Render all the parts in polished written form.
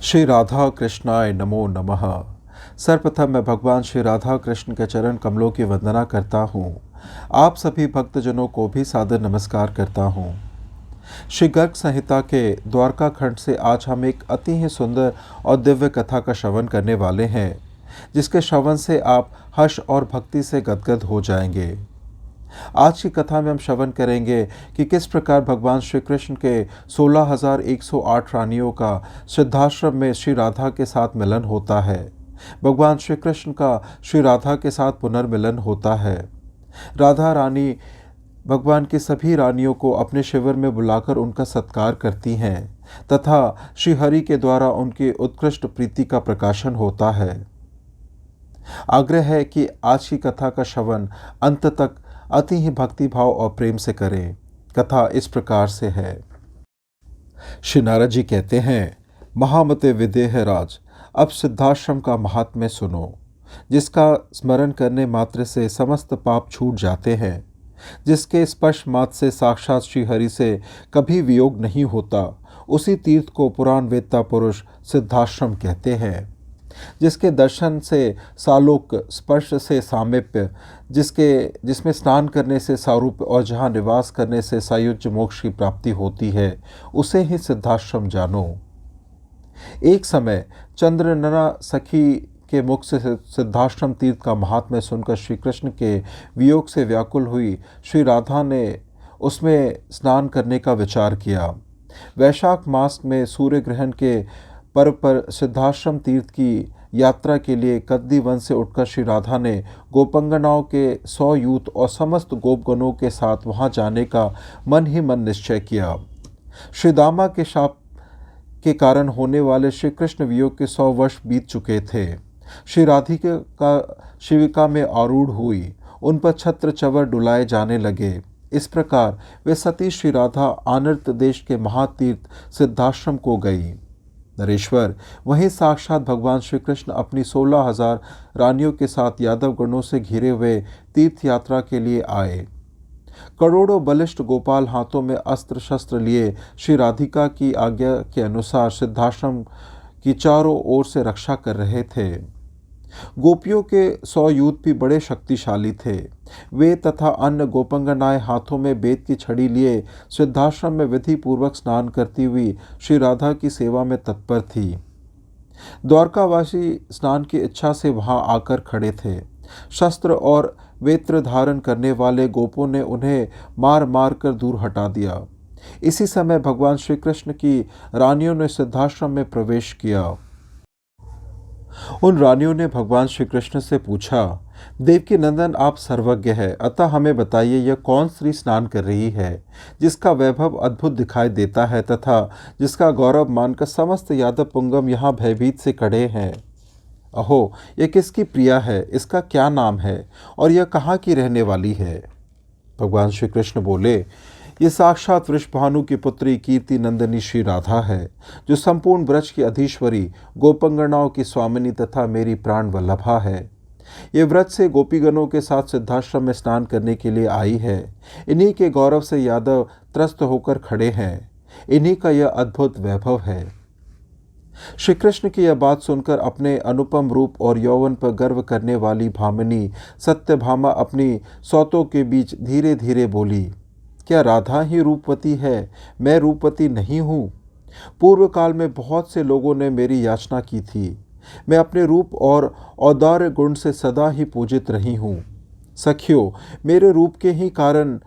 श्री राधा कृष्णाय नमो नमः। सर्वप्रथम मैं भगवान श्री राधा कृष्ण के चरण कमलों की वंदना करता हूँ। आप सभी भक्तजनों को भी सादर नमस्कार करता हूँ। श्री गर्ग संहिता के द्वारका खंड से आज हम एक अति ही सुंदर और दिव्य कथा का श्रवण करने वाले हैं, जिसके श्रवण से आप हर्ष और भक्ति से गदगद हो जाएंगे। आज की कथा में हम श्रवण करेंगे कि किस प्रकार भगवान श्री कृष्ण के 16,108 रानियों का सिद्धाश्रम में श्री राधा के साथ मिलन होता है। भगवान श्री कृष्ण का श्री राधा के साथ पुनर्मिलन होता है। राधा रानी भगवान की सभी रानियों को अपने शिविर में बुलाकर उनका सत्कार करती हैं तथा श्री हरि के द्वारा उनकी उत्कृष्ट प्रीति का प्रकाशन होता है। आग्रह है कि आज की कथा का श्रवण अंत तक अति ही भक्तिभाव और प्रेम से करें। कथा इस प्रकार से है। श्री नारद जी कहते हैं, महामते विदेह राज, अब सिद्धाश्रम का महात्म्य सुनो, जिसका स्मरण करने मात्र से समस्त पाप छूट जाते हैं, जिसके स्पर्श मात्र से साक्षात श्री हरि से कभी वियोग नहीं होता, उसी तीर्थ को पुराण वेत्ता पुरुष सिद्धाश्रम कहते हैं। जिसके दर्शन से सालोक, स्पर्श से सामीप्य, जिसमें स्नान करने से सारूप्य और जहाँ निवास करने से सायुज्य मोक्ष की प्राप्ति होती है, उसे ही सिद्धाश्रम जानो। एक समय चंद्रनना सखी के मुख से सिद्धाश्रम तीर्थ का महात्म्य सुनकर श्री कृष्ण के वियोग से व्याकुल हुई श्री राधा ने उसमें स्नान करने का विचार किया। वैशाख मास में सूर्य ग्रहण के पर्व पर सिद्धाश्रम तीर्थ की यात्रा के लिए कद्दी वन से उठकर श्री राधा ने गोपंगनाओं के 100 यूथ और समस्त गोपगणों के साथ वहां जाने का मन ही मन निश्चय किया। श्री दामा के शाप के कारण होने वाले श्री कृष्ण वियोग के 100 वर्ष बीत चुके थे। श्री राधिका का शिविका में आरूढ़ हुई, उन पर छत्र चवर डुलाए जाने लगे। इस प्रकार वे सती श्री राधा आनर्त देश के महातीर्थ सिद्धाश्रम को गई। नरेश्वर, वहीं साक्षात भगवान श्री कृष्ण अपनी 16,000 रानियों के साथ यादव गणों से घिरे हुए तीर्थ यात्रा के लिए आए। करोड़ों बलिष्ठ गोपाल हाथों में अस्त्र शस्त्र लिए श्री राधिका की आज्ञा के अनुसार सिद्धाश्रम की चारों ओर से रक्षा कर रहे थे। गोपियों के 100 यूथ भी बड़े शक्तिशाली थे। वे तथा अन्य गोपंगनाएं हाथों में बेत की छड़ी लिए सिद्धाश्रम में विधि पूर्वक स्नान करती हुई श्री राधा की सेवा में तत्पर थी। द्वारकावासी स्नान की इच्छा से वहां आकर खड़े थे। शस्त्र और वेत्र धारण करने वाले गोपों ने उन्हें मार मार कर दूर हटा दिया। इसी समय भगवान श्री कृष्ण की रानियों ने सिद्धाश्रम में प्रवेश किया। उन रानियों ने भगवान श्री कृष्ण से पूछा, देवकी नंदन, आप सर्वज्ञ है, अतः हमें बताइए यह कौन स्त्री स्नान कर रही है, जिसका वैभव अद्भुत दिखाई देता है तथा जिसका गौरव मानकर समस्त यादव पुंगम यहाँ भयभीत से खड़े हैं। अहो, यह किसकी प्रिया है, इसका क्या नाम है और यह कहाँ की रहने वाली है? भगवान श्री कृष्ण बोले, ये साक्षात वृषभानु की पुत्री कीर्ति नंदिनी श्री राधा है, जो संपूर्ण ब्रज की अधीश्वरी, गोपंगनाओं की स्वामिनी तथा मेरी प्राण वल्लभा है। ये व्रत से गोपीगणों के साथ सिद्धाश्रम में स्नान करने के लिए आई है। इन्हीं के गौरव से यादव त्रस्त होकर खड़े हैं। इन्हीं का यह अद्भुत वैभव है। श्री कृष्ण की यह बात सुनकर अपने अनुपम रूप और यौवन पर गर्व करने वाली भामिनी सत्यभामा अपनी सौतों के बीच धीरे धीरे बोली, क्या राधा ही रूपवती है? मैं रूपवती नहीं हूँ? पूर्व काल में बहुत से लोगों ने मेरी याचना की थी। मैं अपने रूप और औदार्य गुण से सदा ही पूजित रही हूँ। सखियों, मेरे रूप के ही कारण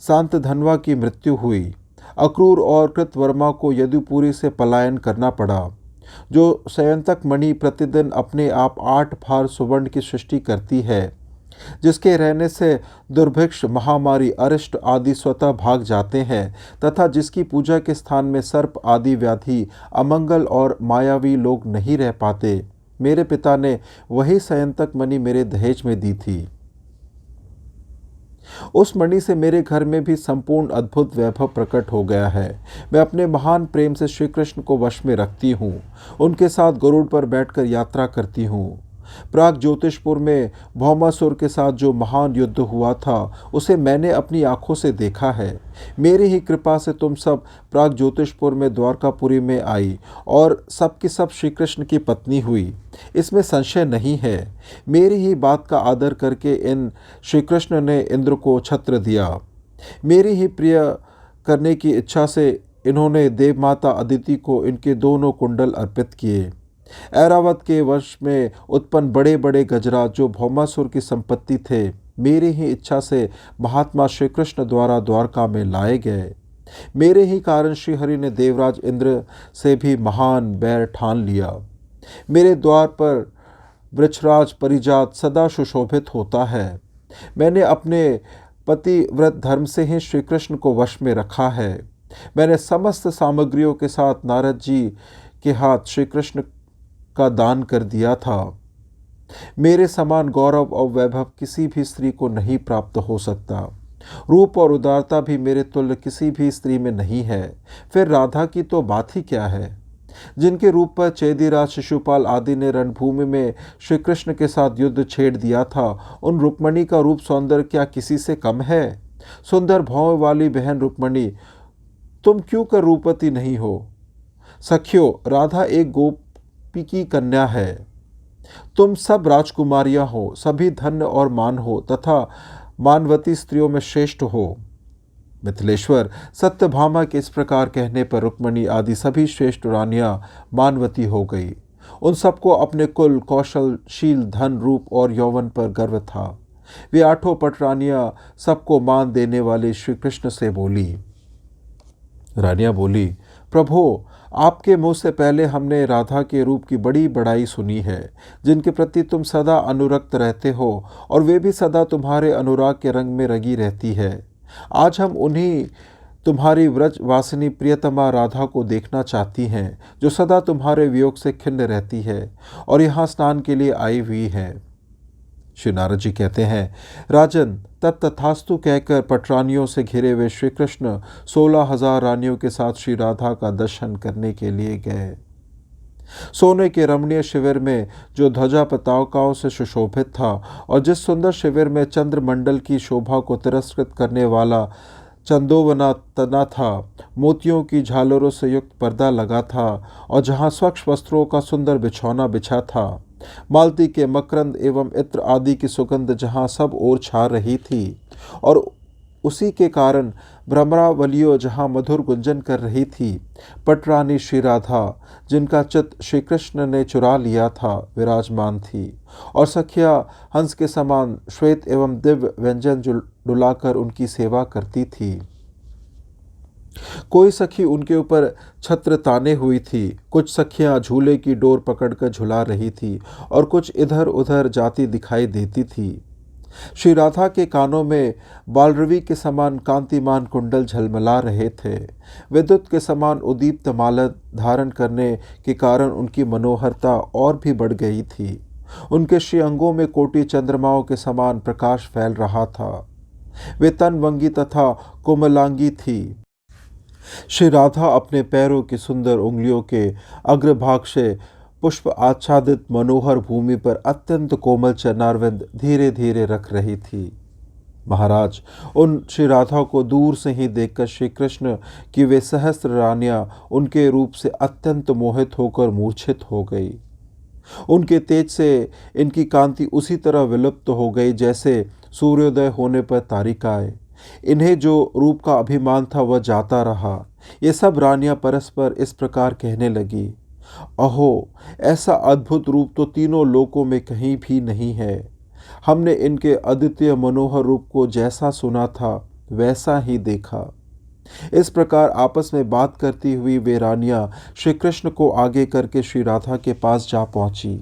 शांतधनवा की मृत्यु हुई। अक्रूर और कृतवर्मा को यदुपुरी से पलायन करना पड़ा। जो संयंतक मणि प्रतिदिन अपने आप 8 भार सुवर्ण की सृष्टि करती है, जिसके रहने से दुर्भिक्ष, महामारी, अरिष्ट आदि स्वतः भाग जाते हैं तथा जिसकी पूजा के स्थान में सर्प आदि व्याधि, अमंगल और मायावी लोग नहीं रह पाते, मेरे पिता ने वही संयंतक मणि मेरे दहेज में दी थी। उस मणि से मेरे घर में भी संपूर्ण अद्भुत वैभव प्रकट हो गया है। मैं अपने महान प्रेम से श्री कृष्ण को वश में रखती हूँ। उनके साथ गरुड़ पर बैठकर यात्रा करती हूँ। प्राग ज्योतिषपुर में भौमासुर के साथ जो महान युद्ध हुआ था उसे मैंने अपनी आंखों से देखा है। मेरी ही कृपा से तुम सब प्राग ज्योतिषपुर में द्वारकापुरी में आई और सब की सब श्री कृष्ण की पत्नी हुई, इसमें संशय नहीं है। मेरी ही बात का आदर करके इन श्री कृष्ण ने इंद्र को छत्र दिया। मेरी ही प्रिय करने की इच्छा से इन्होंने देवमाता अदिति को इनके दोनों कुंडल अर्पित किए। ऐरावत के वर्ष में उत्पन्न बड़े बड़े गजराज जो भौमासुर की संपत्ति थे, मेरी ही इच्छा से महात्मा श्री कृष्ण द्वारा द्वारका में लाए गए। मेरे ही कारण श्री हरि ने देवराज इंद्र से भी महान बैर ठान लिया। मेरे द्वार पर वृक्षराज परिजात सदा सुशोभित होता है। मैंने अपने पतिव्रत धर्म से ही श्री कृष्ण को वश में रखा है। मैंने समस्त सामग्रियों के साथ नारद जी के हाथ श्री कृष्ण का दान कर दिया था। मेरे समान गौरव और वैभव किसी भी स्त्री को नहीं प्राप्त हो सकता। रूप और उदारता भी मेरे तुल्य किसी भी स्त्री में नहीं है। फिर राधा की तो बात ही क्या है, जिनके रूप पर चेदीराज शिशुपाल आदि ने रणभूमि में श्री कृष्ण के साथ युद्ध छेड़ दिया था। उन रुक्मणी का रूप सौंदर्य क्या किसी से कम है? सुंदर भौं वाली बहन रुक्मणी, तुम क्यों कर रूपवती नहीं हो? सखियो, राधा एक गोपी की कन्या है। तुम सब राजकुमारियां हो, सभी धन्य और मान हो तथा मानवती स्त्रियों में श्रेष्ठ हो। मिथिलेश्वर, सत्यभामा के इस प्रकार कहने पर रुक्मणी आदि सभी श्रेष्ठ रानियां मानवती हो गई। उन सबको अपने कुल, कौशल, शील, धन, रूप और यौवन पर गर्व था। वे आठों पटरानियां सबको मान देने वाले श्री कृष्ण से बोली। रानियां बोली, प्रभो, आपके मुँह से पहले हमने राधा के रूप की बड़ी बड़ाई सुनी है, जिनके प्रति तुम सदा अनुरक्त रहते हो और वे भी सदा तुम्हारे अनुराग के रंग में रंगी रहती है। आज हम उन्हीं तुम्हारी व्रजवासिनी प्रियतमा राधा को देखना चाहती हैं, जो सदा तुम्हारे वियोग से खिन्न रहती है और यहाँ स्नान के लिए आई हुई है। श्री नारद जी कहते हैं, राजन, तब तथास्तु कहकर पटरानियों से घिरे हुए श्री कृष्ण 16,000 रानियों के साथ श्री राधा का दर्शन करने के लिए गए। सोने के रमणीय शिविर में जो ध्वजा पताकाओं से सुशोभित था और जिस सुंदर शिविर में चंद्रमंडल की शोभा को तिरस्कृत करने वाला चंदोवना तना था, मोतियों की झालरों से युक्त पर्दा लगा था और जहाँ स्वच्छ वस्त्रों का सुंदर बिछौना बिछा था, मालती के मकरंद एवं इत्र आदि की सुगंध जहाँ सब ओर छा रही थी और उसी के कारण भ्रमरावलियों जहाँ मधुर गुंजन कर रही थी, पटरानी श्री राधा, जिनका चित्त श्री कृष्ण ने चुरा लिया था, विराजमान थी और सखिया हंस के समान श्वेत एवं दिव्य व्यंजन डुलाकर उनकी सेवा करती थी। कोई सखी उनके ऊपर छत्र ताने हुई थी, कुछ सखियां झूले की डोर पकड़कर झुला रही थी और कुछ इधर उधर जाती दिखाई देती थी। श्री राधा के कानों में बालरवि के समान कांतिमान कुंडल झलमला रहे थे। विद्युत के समान उदीप्त माला धारण करने के कारण उनकी मनोहरता और भी बढ़ गई थी। उनके श्री अंगों में कोटि चंद्रमाओं के समान प्रकाश फैल रहा था। वे तनवंगी तथा कोमलांगी थी। श्री राधा अपने पैरों की सुंदर उंगलियों के अग्रभाग से पुष्प आच्छादित मनोहर भूमि पर अत्यंत कोमल चरणारविंद धीरे धीरे रख रही थी। महाराज, उन श्री राधा को दूर से ही देखकर श्री कृष्ण की वे सहस्त्र रानियां उनके रूप से अत्यंत मोहित होकर मूर्छित हो गई। उनके तेज से इनकी कांति उसी तरह विलुप्त हो गई जैसे सूर्योदय होने पर तारिकाएं। इन्हें जो रूप का अभिमान था वह जाता रहा। ये सब रानियां परस्पर इस प्रकार कहने लगी, अहो, ऐसा अद्भुत रूप तो तीनों लोकों में कहीं भी नहीं है। हमने इनके अद्वितीय मनोहर रूप को जैसा सुना था वैसा ही देखा। इस प्रकार आपस में बात करती हुई वे रानियां श्री कृष्ण को आगे करके श्री राधा के पास जा पहुंची।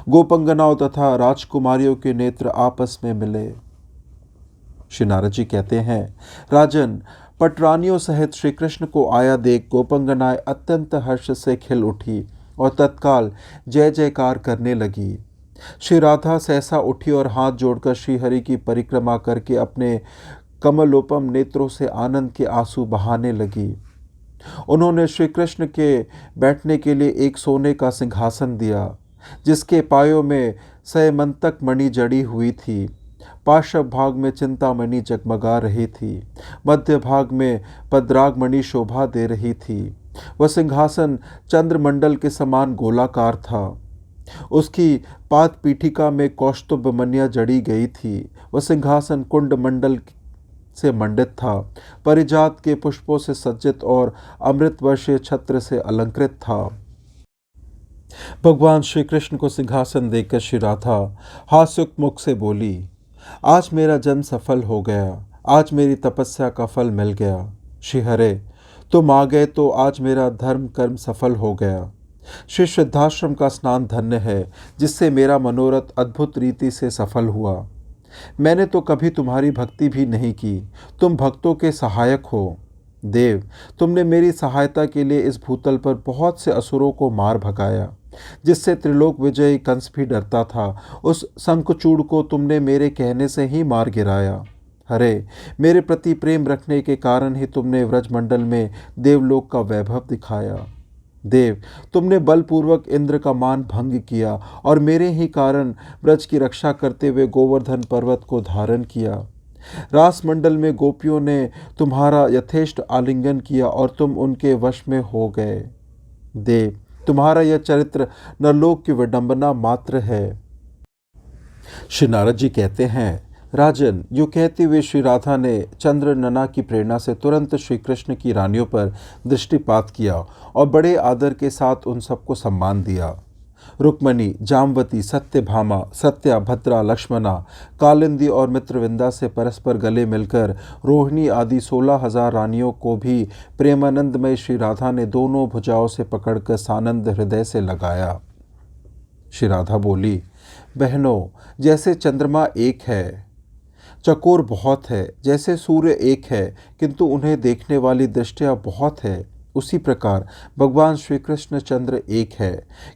गोपंगनाओं तथा राजकुमारियों के नेत्र आपस में मिले। श्री नारद जी कहते हैं, राजन, पटरानियों सहित श्री कृष्ण को आया देख गोपंगनाएं अत्यंत हर्ष से खिल उठी और तत्काल जय जयकार करने लगी। श्री राधा सहसा उठी और हाथ जोड़कर श्री हरि की परिक्रमा करके अपने कमलोपम नेत्रों से आनंद के आंसू बहाने लगी। उन्होंने श्री कृष्ण के बैठने के लिए एक सोने का सिंहासन दिया। जिसके पायों में सयमंतक मणि जड़ी हुई थी। पार्श्व भाग में चिंतामणि जगमगा रही थी। मध्य भाग में पद्रागमणि शोभा दे रही थी। वह सिंहासन चंद्रमंडल के समान गोलाकार था। उसकी पाद पीठिका में कौस्तुभ मनिया जड़ी गई थी। वह सिंहासन कुंड मंडल से मंडित था, परिजात के पुष्पों से सज्जित और अमृत वर्षीय छत्र से अलंकृत था। भगवान श्री कृष्ण को सिंहासन देकर श्री राधा हास्योक्त मुख से बोली, आज मेरा जन्म सफल हो गया, आज मेरी तपस्या का फल मिल गया। श्री हरे, तुम आ गए तो आज मेरा धर्म कर्म सफल हो गया। श्री सिद्धाश्रम का स्नान धन्य है, जिससे मेरा मनोरथ अद्भुत रीति से सफल हुआ। मैंने तो कभी तुम्हारी भक्ति भी नहीं की, तुम भक्तों के सहायक हो। देव, तुमने मेरी सहायता के लिए इस भूतल पर बहुत से असुरों को मार भगाया, जिससे त्रिलोक विजयी कंस भी डरता था। उस शंखचूड़ को तुमने मेरे कहने से ही मार गिराया। हरे, मेरे प्रति प्रेम रखने के कारण ही तुमने व्रजमंडल में देवलोक का वैभव दिखाया। देव, तुमने बलपूर्वक इंद्र का मान भंग किया और मेरे ही कारण ब्रज की रक्षा करते हुए गोवर्धन पर्वत को धारण किया। रास मंडल में गोपियों ने तुम्हारा यथेष्ट आलिंगन किया और तुम उनके वश में हो गए। देव, तुम्हारा यह चरित्र नरलोक की विडंबना मात्र है। श्री नारद जी कहते हैं, राजन, यूँ कहते हुए श्री राधा ने चंद्रनना की प्रेरणा से तुरंत श्री कृष्ण की रानियों पर दृष्टिपात किया और बड़े आदर के साथ उन सबको सम्मान दिया। रुक्मणी, जामवती, सत्यभामा, सत्या, भद्रा, लक्ष्मणा, कालिंदी और मित्रविंदा से परस्पर गले मिलकर रोहिणी आदि 16,000 रानियों को भी प्रेमानंदमय श्री राधा ने दोनों भुजाओं से पकड़कर सानंद हृदय से लगाया। श्री राधा बोली, बहनों, जैसे चंद्रमा एक है, चकोर बहुत है, जैसे सूर्य एक है किंतु उन्हें देखने वाली दृष्टियाँ बहुत है, उसी प्रकार भगवान श्री कृष्ण चंद्र एक है,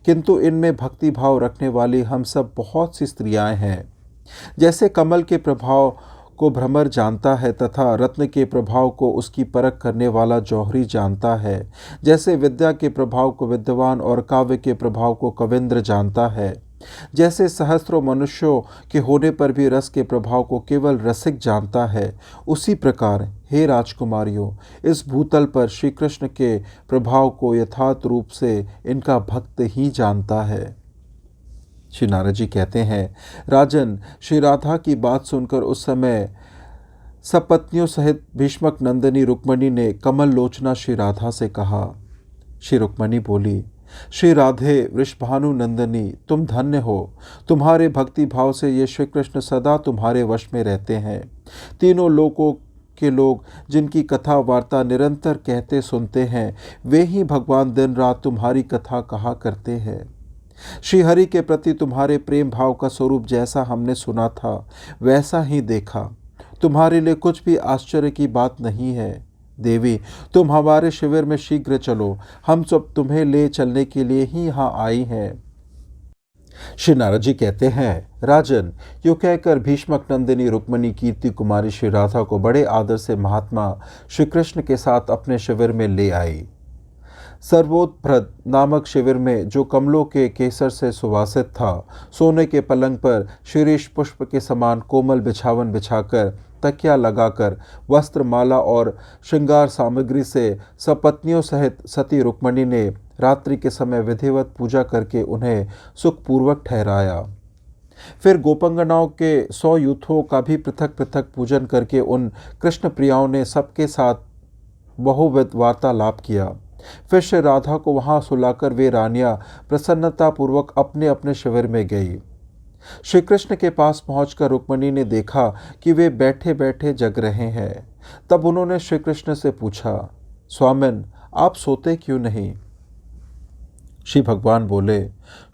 किंतु इनमें भक्ति भाव रखने वाली हम सब बहुत सी स्त्रियां हैं। जैसे कमल के प्रभाव को भ्रमर जानता है तथा रत्न के प्रभाव को उसकी परख करने वाला जौहरी जानता है, जैसे विद्या के प्रभाव को विद्वान और काव्य के प्रभाव को कविंद्र जानता है, जैसे सहस्त्रों मनुष्यों के होने पर भी रस के प्रभाव को केवल रसिक जानता है, उसी प्रकार हे राजकुमारियों, इस भूतल पर श्री कृष्ण के प्रभाव को यथार्थ रूप से इनका भक्त ही जानता है। श्री नारद जी कहते हैं, राजन, श्री राधा की बात सुनकर उस समय सपत्नियों सहित भीष्मक नंदिनी रुक्मणी ने कमल लोचना श्री राधा से कहा। श्री रुक्मणी बोली, श्री राधे वृषभानु नंदनी, तुम धन्य हो। तुम्हारे भक्ति भाव से ये श्री कृष्ण सदा तुम्हारे वश में रहते हैं। तीनों लोकों के लोग जिनकी कथा वार्ता निरंतर कहते सुनते हैं, वे ही भगवान दिन रात तुम्हारी कथा कहा करते हैं। श्री हरि के प्रति तुम्हारे प्रेम भाव का स्वरूप जैसा हमने सुना था, वैसा ही देखा। तुम्हारे लिए कुछ भी आश्चर्य की बात नहीं है। देवी, तुम हमारे शिविर में शीघ्र चलो, हम सब तुम्हें ले चलने के लिए ही यहाँ आई हैं। श्री नारद जी कहते हैं, राजन, यूँ कहकर भीष्मक नंदिनी रुक्मणी कीर्ति कुमारी श्री राधा को बड़े आदर से महात्मा श्री कृष्ण के साथ अपने शिविर में ले आई। सर्वोत्प्रद नामक शिविर में, जो कमलों के केसर से सुवासित था, सोने के पलंग पर शीरीष पुष्प के समान कोमल बिछावन बिछाकर, तकिया लगाकर, वस्त्र माला और श्रृंगार सामग्री से सपत्नियों सहित सती रुक्मणी ने रात्रि के समय विधिवत पूजा करके उन्हें सुखपूर्वक ठहराया। फिर गोपंगनाओं के 100 यूथों का भी पृथक पृथक पूजन करके उन कृष्ण प्रियाओं ने सबके साथ बहुविध वार्तालाप किया। फिर श्री राधा को वहां सुलाकर वे रानियां प्रसन्नतापूर्वक अपने अपने शिविर में गई। श्री कृष्ण के पास पहुंचकर रुक्मणी ने देखा कि वे बैठे बैठे जग रहे हैं। तब उन्होंने श्री कृष्ण से पूछा, स्वामिन, आप सोते क्यों नहीं? श्री भगवान बोले,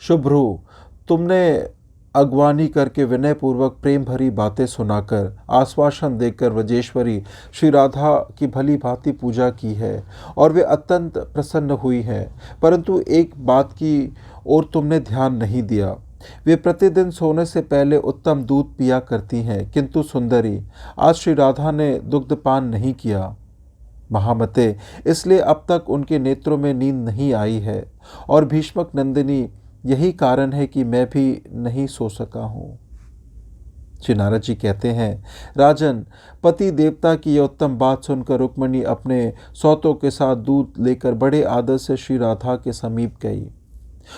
शुभ्रू, तुमने अगवानी करके विनयपूर्वक प्रेम भरी बातें सुनाकर आश्वासन देकर व्रजेश्वरी श्री राधा की भली भांति पूजा की है और वे अत्यंत प्रसन्न हुई हैं, परंतु एक बात की ओर तुमने ध्यान नहीं दिया। वे प्रतिदिन सोने से पहले उत्तम दूध पिया करती हैं, किंतु सुंदरी, आज श्री राधा ने दुग्धपान नहीं किया। महामते, इसलिए अब तक उनके नेत्रों में नींद नहीं आई है और भीष्मक नंदिनी यही कारण है कि मैं भी नहीं सो सका हूँ। श्री नारद जी कहते हैं, राजन, पति देवता की यह उत्तम बात सुनकर रुक्मिणी अपने सौतों के साथ दूध लेकर बड़े आदर से श्री राधा के समीप गई।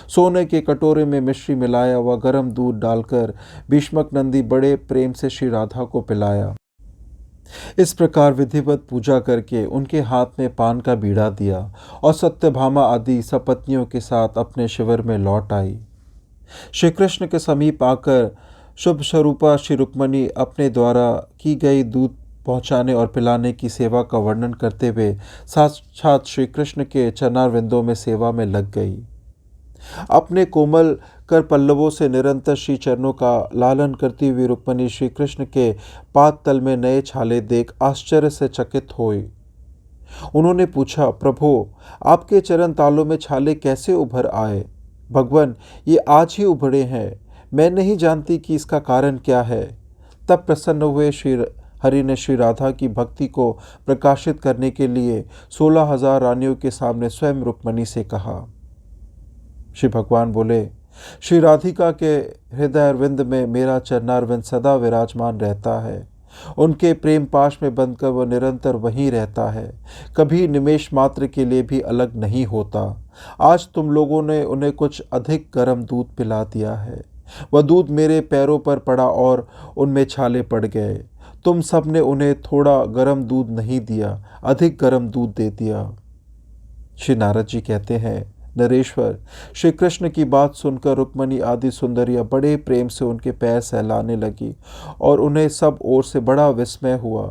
सोने के कटोरे में मिश्री मिलाया हुआ गर्म दूध डालकर भीष्मक नंदी बड़े प्रेम से श्री राधा को पिलाया। इस प्रकार विधिवत पूजा करके उनके हाथ में पान का बीड़ा दिया और सत्यभामा आदि सपत्नियों के साथ अपने शिविर में लौट आई। श्री कृष्ण के समीप आकर शुभ स्वरूपा श्री रुक्मिणी अपने द्वारा की गई दूध पहुँचाने और पिलाने की सेवा का वर्णन करते हुए साक्षात श्री कृष्ण के चरणारविंदों में सेवा में लग गई। अपने कोमल कर पल्लवों से निरंतर श्री चरणों का लालन करती हुई रुक्मिणी श्री कृष्ण के पाद तल में नए छाले देख आश्चर्य से चकित हुई। उन्होंने पूछा, प्रभु, आपके चरण तालों में छाले कैसे उभर आए? भगवान, ये आज ही उभरे हैं, मैं नहीं जानती कि इसका कारण क्या है। तब प्रसन्न हुए श्री हरि ने श्री राधा की भक्ति को प्रकाशित करने के लिए 16,000 रानियों के सामने स्वयं रुक्मिणी से कहा। श्री भगवान बोले, श्री राधिका के हृदय अरविंद में मेरा चरणारविंद सदा विराजमान रहता है। उनके प्रेम पाश में बंधकर वह निरंतर वहीं रहता है, कभी निमेष मात्र के लिए भी अलग नहीं होता। आज तुम लोगों ने उन्हें कुछ अधिक गर्म दूध पिला दिया है। वह दूध मेरे पैरों पर पड़ा और उनमें छाले पड़ गए। तुम सब ने उन्हें थोड़ा गर्म दूध नहीं दिया, अधिक गर्म दूध दे दिया। श्री नारद जी कहते हैं, नरेश्वर, श्री कृष्ण की बात सुनकर रुक्मिणी आदि सुंदरियां बड़े प्रेम से उनके पैर सहलाने लगी और उन्हें सब ओर से बड़ा विस्मय हुआ।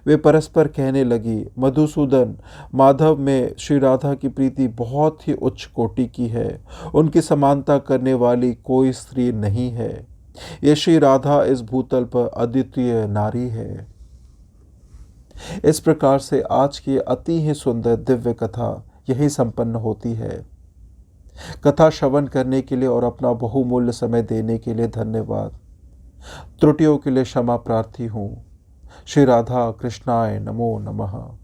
वे परस्पर कहने लगी, मधुसूदन, माधव में श्री राधा की प्रीति बहुत ही उच्च कोटि की है। उनकी समानता करने वाली कोई स्त्री नहीं है। ये श्री राधा इस भूतल पर अद्वितीय नारी है। इस प्रकार से आज की अति ही सुंदर दिव्य कथा यही संपन्न होती है। कथा श्रवण करने के लिए और अपना बहुमूल्य समय देने के लिए धन्यवाद। त्रुटियों के लिए क्षमा प्रार्थी हूँ। श्री राधा कृष्णाय नमो नमः।